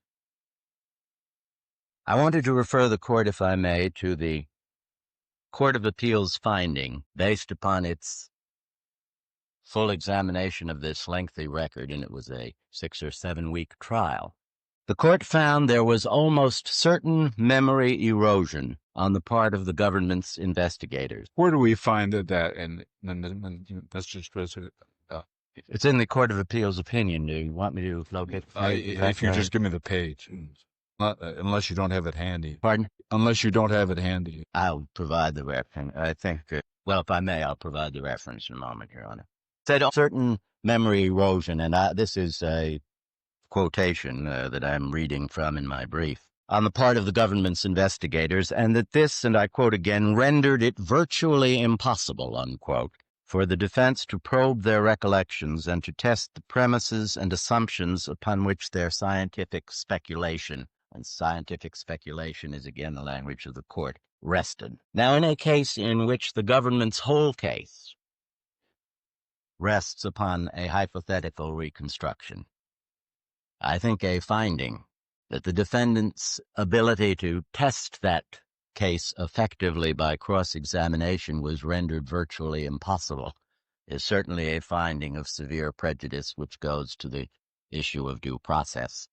S9: I wanted to refer the court, if I may, to the Court of Appeals finding based upon its full examination of this lengthy record, and it was a 6 or 7 week trial. The court found there was almost certain memory erosion on the part of the government's investigators.
S8: Where do we find that? And that's just
S9: It's in the Court of Appeals opinion. Do you want me to locate the page?
S8: if you just give me the page. Unless you don't have it handy.
S9: Pardon?
S8: Unless you don't have it handy.
S9: I'll provide the reference. I think, well, if I may, I'll provide the reference in a moment, Your Honor. Said certain memory erosion, and this is a quotation that I'm reading from in my brief, on the part of the government's investigators, and that this, and I quote again, rendered it virtually impossible, unquote, for the defense to probe their recollections and to test the premises and assumptions upon which their scientific speculation, and scientific speculation is again the language of the court, rested. Now, in a case in which the government's whole case rests upon a hypothetical reconstruction, I think a finding that the defendant's ability to test that case effectively by cross-examination was rendered virtually impossible is certainly a finding of severe prejudice, which goes to the issue of due process,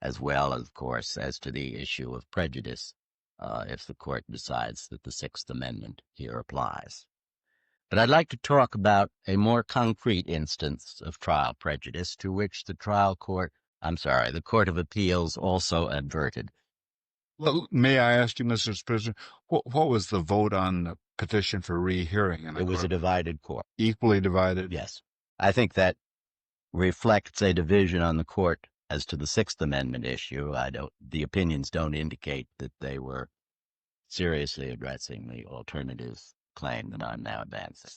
S9: as well, of course, as to the issue of prejudice, if the court decides that the Sixth Amendment here applies. But I'd like to talk about a more concrete instance of trial prejudice to which the the Court of Appeals also adverted.
S8: Well, may I ask you, Mr. President, what was the vote on the petition for rehearing?
S9: It was a divided court.
S8: Equally divided?
S9: Yes. I think that reflects a division on the court as to the Sixth Amendment issue. The opinions don't indicate that they were seriously addressing the alternative claim that I'm now advancing.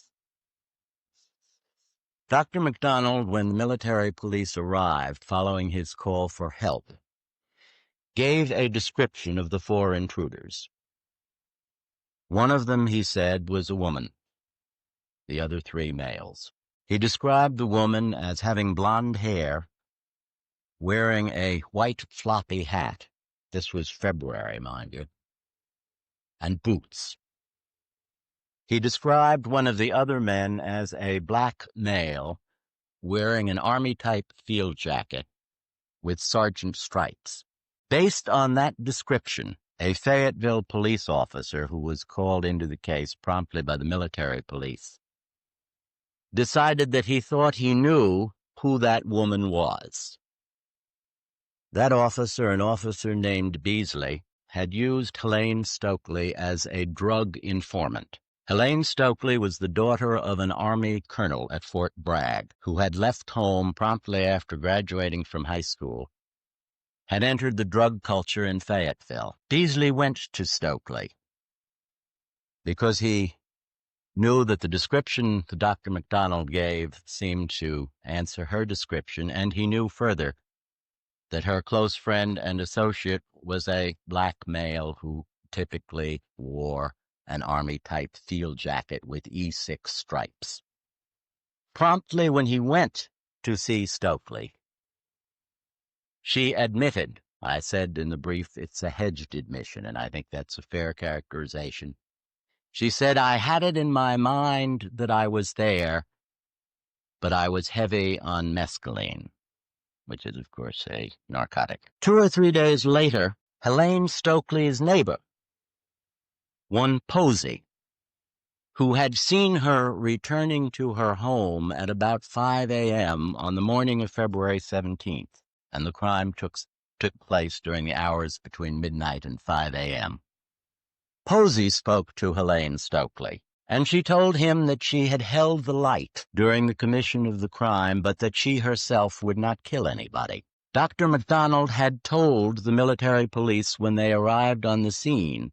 S9: Dr. MacDonald, when the military police arrived following his call for help, gave a description of the 4 intruders. One of them, he said, was a woman, the other 3 males. He described the woman as having blonde hair, wearing a white floppy hat. This was February, mind you, and boots. He described one of the other men as a black male wearing an Army-type field jacket with sergeant stripes. Based on that description, a Fayetteville police officer who was called into the case promptly by the military police decided that he thought he knew who that woman was. That officer, an officer named Beasley, had used Helene Stokely as a drug informant. Helene Stokely was the daughter of an Army colonel at Fort Bragg who had left home promptly after graduating from high school, had entered the drug culture in Fayetteville. Beasley went to Stokely because he knew that the description that Dr. MacDonald gave seemed to answer her description, and he knew further that her close friend and associate was a black male who typically wore an Army-type field jacket with E6 stripes. Promptly when he went to see Stokely, she admitted, I said in the brief, it's a hedged admission, and I think that's a fair characterization. She said, I had it in my mind that I was there, but I was heavy on mescaline, which is, of course, a narcotic. 2 or 3 days later, Helene Stokely's neighbor, one Posey, who had seen her returning to her home at about 5 a.m. on the morning of February 17th, and the crime took place during the hours between midnight and 5 a.m. Posey spoke to Helene Stokely, and she told him that she had held the light during the commission of the crime, but that she herself would not kill anybody. Dr. MacDonald had told the military police when they arrived on the scene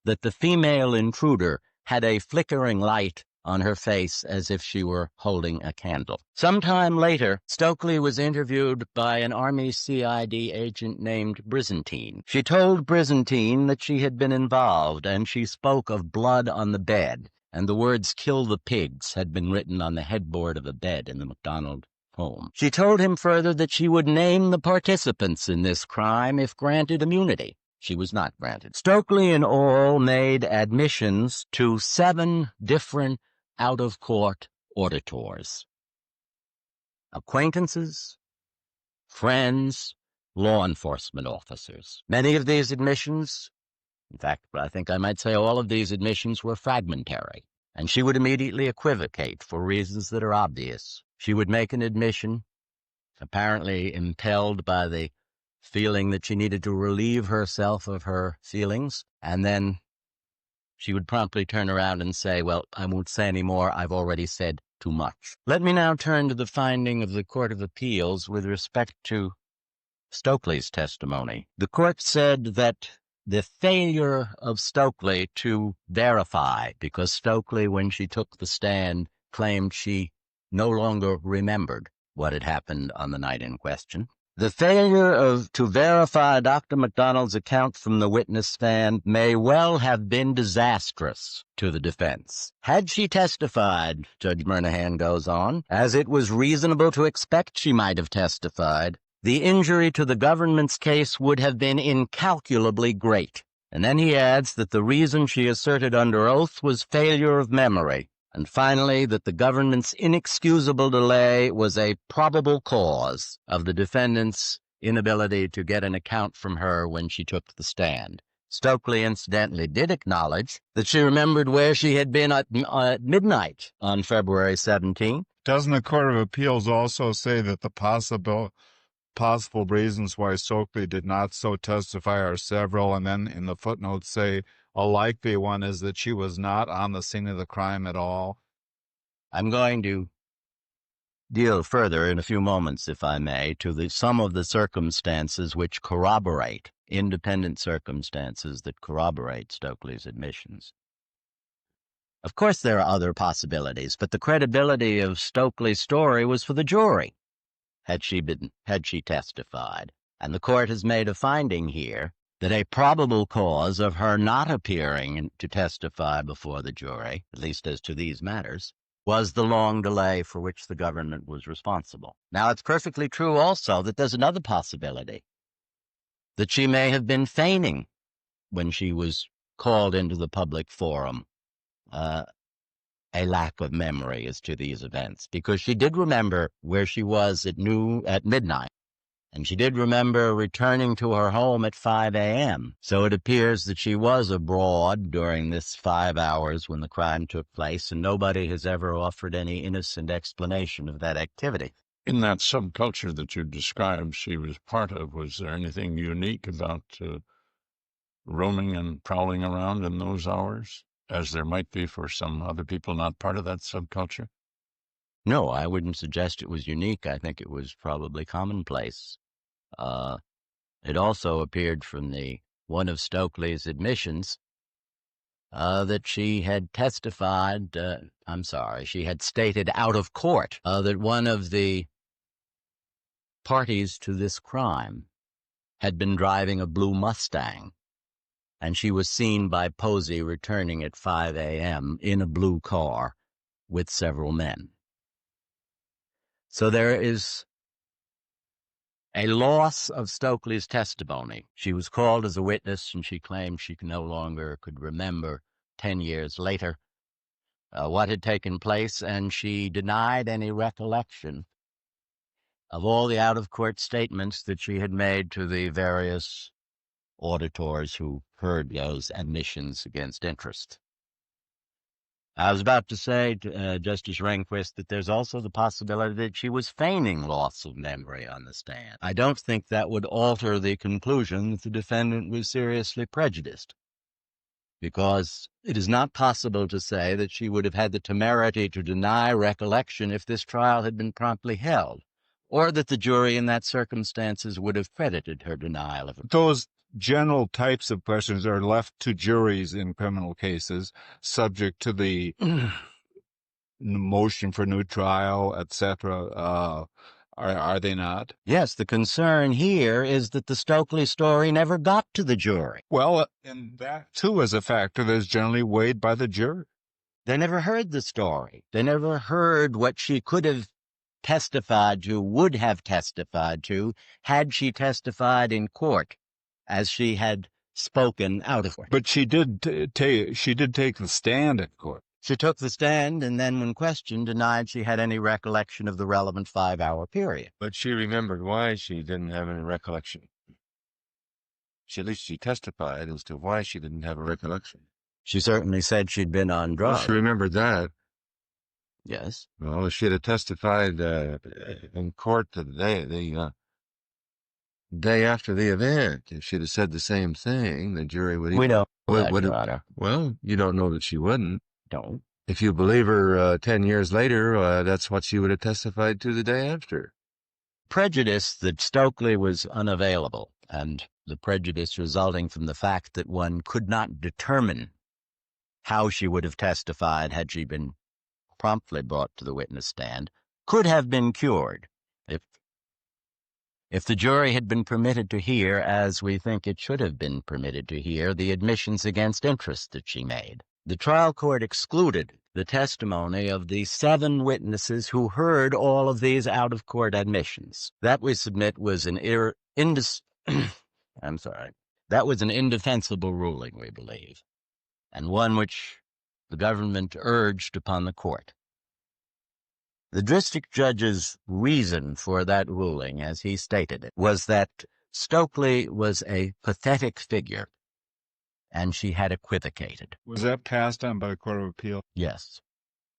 S9: that the female intruder had a flickering light on her face as if she were holding a candle. Sometime later, Stokely was interviewed by an Army CID agent named Brizantine. She told Brizantine that she had been involved, and she spoke of blood on the bed, and the words "kill the pigs" had been written on the headboard of a bed in the MacDonald home. She told him further that she would name the participants in this crime if granted immunity. She was not granted. Stokely in all made admissions to 7 different out-of-court auditors. Acquaintances, friends, law enforcement officers. Many of these admissions, in fact, I think I might say all of these admissions, were fragmentary, and she would immediately equivocate for reasons that are obvious. She would make an admission, apparently impelled by the feeling that she needed to relieve herself of her feelings, and then she would promptly turn around and say, well, I won't say any more, I've already said too much. Let me now turn to the finding of the Court of Appeals with respect to Stokely's testimony. The court said that the failure of Stokely to verify, because Stokely, when she took the stand, claimed she no longer remembered what had happened on the night in question. The failure to verify Dr. MacDonald's account from the witness stand may well have been disastrous to the defense. Had she testified, Judge Murnahan goes on, as it was reasonable to expect she might have testified, the injury to the government's case would have been incalculably great. And then he adds that the reason she asserted under oath was failure of memory, and finally that the government's inexcusable delay was a probable cause of the defendant's inability to get an account from her when she took the stand. Stokely incidentally did acknowledge that she remembered where she had been at midnight on February 17th.
S8: Doesn't the Court of Appeals also say that the possible reasons why Stokely did not so testify are several, and then in the footnotes say a likely one is that she was not on the scene of the crime at all?
S9: I'm going to deal further in a few moments, if I may, to some of the circumstances which corroborate, independent circumstances that corroborate Stokely's admissions. Of course, there are other possibilities, but the credibility of Stokely's story was for the jury, had she testified. And the court has made a finding here that a probable cause of her not appearing to testify before the jury, at least as to these matters, was the long delay for which the government was responsible. Now, it's perfectly true also that there's another possibility, that she may have been feigning when she was called into the public forum, a lack of memory as to these events, because she did remember where she was at midnight. And she did remember returning to her home at 5 a.m. So it appears that she was abroad during this 5 hours when the crime took place, and nobody has ever offered any innocent explanation of that activity.
S1: In that subculture that you described she was part of, was there anything unique about roaming and prowling around in those hours, as there might be for some other people not part of that subculture?
S9: No, I wouldn't suggest it was unique. I think it was probably commonplace. It also appeared from one of Stokely's admissions that she had testified, she had stated out of court that one of the parties to this crime had been driving a blue Mustang, and she was seen by Posey returning at 5 a.m. in a blue car with several men. So there is a loss of Stokely's testimony. She was called as a witness, and she claimed she no longer could remember 10 years later what had taken place, and she denied any recollection of all the out-of-court statements that she had made to the various auditors who heard those admissions against interest. I was about to say, Justice Rehnquist, that there's also the possibility that she was feigning loss of memory on the stand. I don't think that would alter the conclusion that the defendant was seriously prejudiced, because it is not possible to say that she would have had the temerity to deny recollection if this trial had been promptly held, or that the jury in that circumstances would have credited her denial of it.
S8: general types of questions are left to juries in criminal cases, subject to the motion for new trial, etc. Are they not?
S9: Yes, the concern here is that the Stokely story never got to the jury.
S8: Well, and that too is a factor that is generally weighed by the jury.
S9: They never heard the story. They never heard what she could have testified to, would have testified to, had she testified in court, as she had spoken out of court.
S8: But she did take the stand in court.
S9: She took the stand and then, when questioned, denied she had any recollection of the relevant 5-hour period.
S2: But she remembered why she didn't have any recollection. At least she testified as to why she didn't have a recollection.
S9: She certainly said she'd been on drugs.
S2: Well, she remembered that.
S9: Yes.
S2: Well, if she had testified in court the day after the event, if she'd have said the same thing, the jury would...
S9: We don't know
S2: would
S9: that, Your
S2: have,
S9: Honor.
S2: well, you don't know that she wouldn't.
S9: Don't.
S2: If you believe her 10 years later, that's what she would have testified to the day after.
S9: Prejudice that Stokely was unavailable, and the prejudice resulting from the fact that one could not determine how she would have testified had she been promptly brought to the witness stand, could have been cured if the jury had been permitted to hear, as we think it should have been permitted to hear, the admissions against interest that she made. The trial court excluded the testimony of the 7 witnesses who heard all of these out-of-court admissions. That, we submit, was an that was an indefensible ruling, we believe, and one which the government urged upon the court. The district judge's reason for that ruling, as he stated it, was that Stokely was a pathetic figure, and she had equivocated.
S8: Was that passed on by the Court of Appeal?
S9: Yes.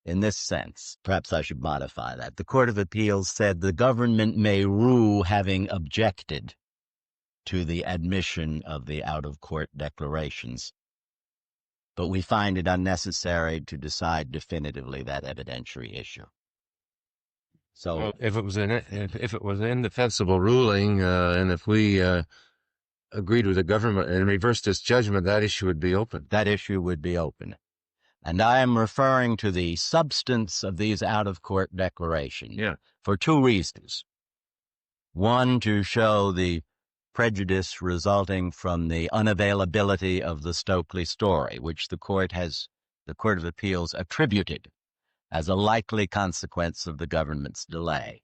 S9: In this sense, perhaps I should modify that. The Court of Appeals said the government may rue having objected to the admission of the out-of-court declarations, but we find it unnecessary to decide definitively that evidentiary issue. So,
S2: Well, if it was an indefensible ruling, and if we agreed with the government and reversed its judgment, that issue would be open.
S9: that issue would be open. And I am referring to the substance of these out-of-court declarations for 2 reasons. One, to show the prejudice resulting from the unavailability of the Stokely story, which the Court of Appeals attributed as a likely consequence of the government's delay.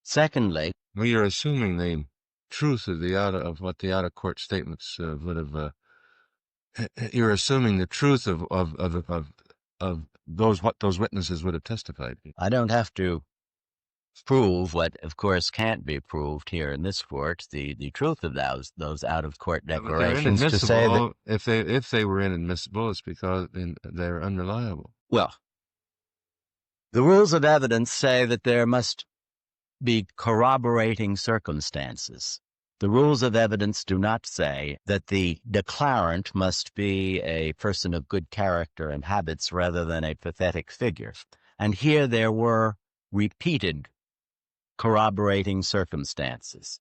S9: Secondly,
S2: Well, you're assuming the truth of what the out-of-court statements would have. You're assuming the truth of what those witnesses would have testified.
S9: I don't have to prove what, of course, can't be proved here in this court, the truth of those out-of-court declarations, to say that,
S2: if they were inadmissible, it's because they're unreliable.
S9: well, the rules of evidence say that there must be corroborating circumstances. The rules of evidence do not say that the declarant must be a person of good character and habits rather than a pathetic figure. And here there were repeated corroborating circumstances.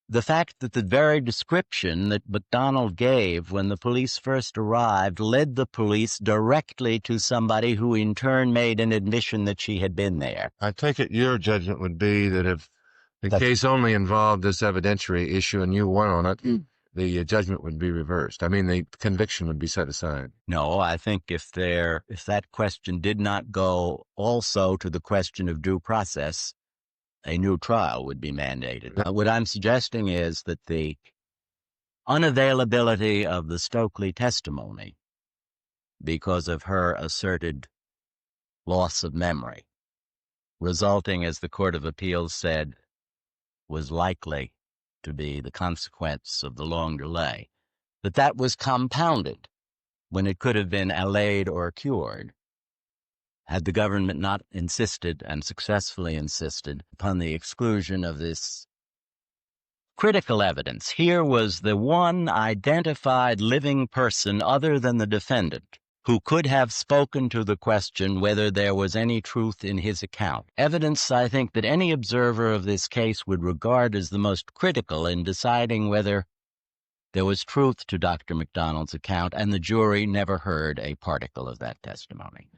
S9: The fact that the very description that MacDonald gave when the police first arrived led the police directly to somebody who in turn made an admission that she had been there.
S2: I take it your judgment would be that if the case only involved this evidentiary issue and you won on it, the judgment would be reversed. I mean, the conviction would be set aside.
S9: No, I think if that question did not go also to the question of due process, a new trial would be mandated. What I'm suggesting is that the unavailability of the Stokely testimony, because of her asserted loss of memory, resulting, as the Court of Appeals said, was likely to be the consequence of the long delay, that was compounded when it could have been allayed or cured had the government not insisted, and successfully insisted, upon the exclusion of this critical evidence. Here was the one identified living person other than the defendant who could have spoken to the question whether there was any truth in his account. Evidence, I think, that any observer of this case would regard as the most critical in deciding whether There was truth to Dr. MacDonald's account, and the jury never heard a particle of that testimony.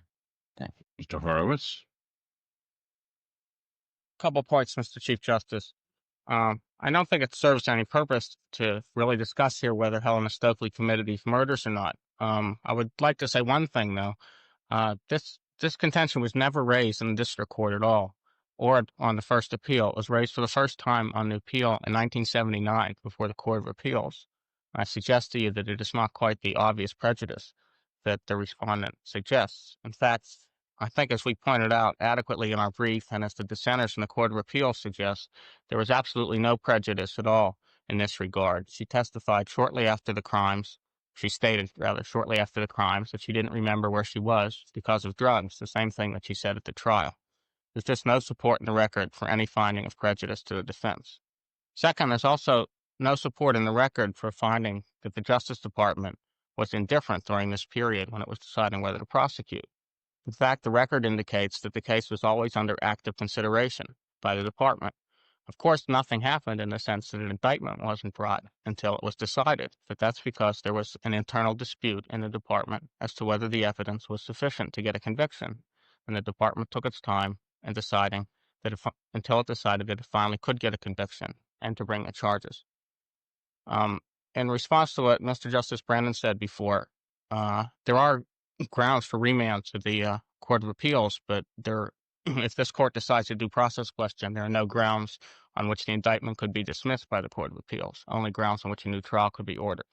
S9: Thank you.
S1: Mr. Horowitz?
S3: Couple points, Mr. Chief Justice. I don't think it serves any purpose to really discuss here whether Helena Stokely committed these murders or not. I would like to say one thing, though. This contention was never raised in the district court at all, or on the first appeal. It was raised for the first time on the appeal in 1979 before the Court of Appeals. I suggest to you that it is not quite the obvious prejudice that the respondent suggests. In fact, I think, as we pointed out adequately in our brief, and as the dissenters in the Court of Appeals suggest, there was absolutely no prejudice at all in this regard. She testified shortly after the crimes. She stated, rather, shortly after the crimes that she didn't remember where she was because of drugs, the same thing that she said at the trial. There's just no support in the record for any finding of prejudice to the defense. Second, there's also no support in the record for finding that the Justice Department was indifferent during this period when it was deciding whether to prosecute. In fact, the record indicates that the case was always under active consideration by the department. Of course, nothing happened in the sense that an indictment wasn't brought until it was decided, but that's because there was an internal dispute in the department as to whether the evidence was sufficient to get a conviction, and the department took its time in deciding that until it decided that it finally could get a conviction and to bring the charges. In response to what Mr. Justice Brandon said before, there are grounds for remand to the Court of Appeals, but if this court decides a due process question, there are no grounds on which the indictment could be dismissed by the Court of Appeals, only grounds on which a new trial could be ordered.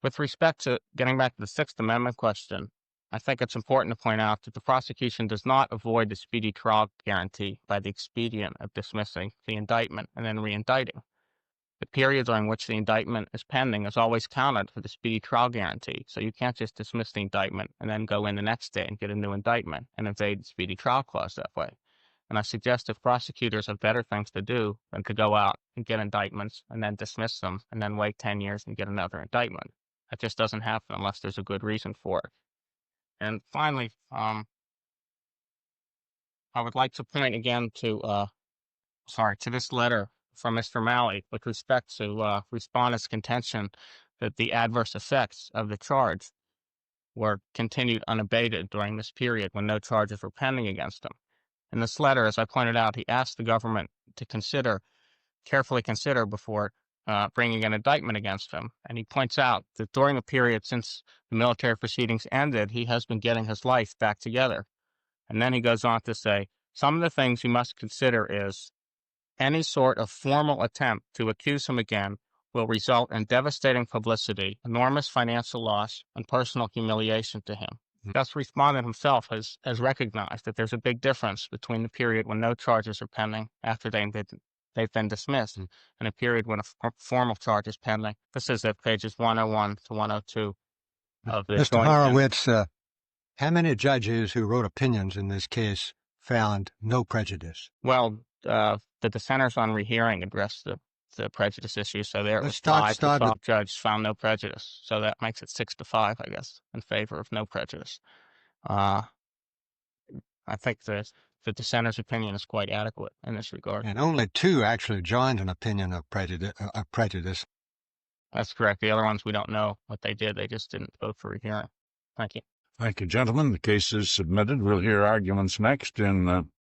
S3: With respect to getting back to the Sixth Amendment question, I think it's important to point out that the prosecution does not avoid the speedy trial guarantee by the expedient of dismissing the indictment and then re-indicting. The period during which the indictment is pending is always counted for the speedy trial guarantee, so you can't just dismiss the indictment and then go in the next day and get a new indictment and evade the speedy trial clause that way. And I suggest if prosecutors have better things to do than to go out and get indictments and then dismiss them and then wait 10 years and get another indictment. That just doesn't happen unless there's a good reason for it. And finally, I would like to point again to this letter from Mr. Malley with respect to respondent's contention that the adverse effects of the charge were continued unabated during this period when no charges were pending against him. In this letter, as I pointed out, he asked the government to carefully consider before bringing an indictment against him. And he points out that during the period since the military proceedings ended, he has been getting his life back together. And then he goes on to say, some of the things you must consider is any sort of formal attempt to accuse him again will result in devastating publicity, enormous financial loss, and personal humiliation to him. Thus, respondent himself has recognized that there's a big difference between the period when no charges are pending after they've been dismissed and a period when a formal charge is pending. This is at pages 101 to 102 of the
S10: Mr. Horowitz, how many judges who wrote opinions in this case found no prejudice?
S3: Well, the dissenters on rehearing addressed the prejudice issue, so there was 5 to 12 judges found no prejudice. So that makes it 6-5, I guess, in favor of no prejudice. I think the dissenter's opinion is quite adequate in this regard.
S10: And only 2 actually joined an opinion of prejudice.
S3: That's correct. The other ones, we don't know what they did. They just didn't vote for rehearing. Thank you.
S1: Thank you, gentlemen. The case is submitted. We'll hear arguments next in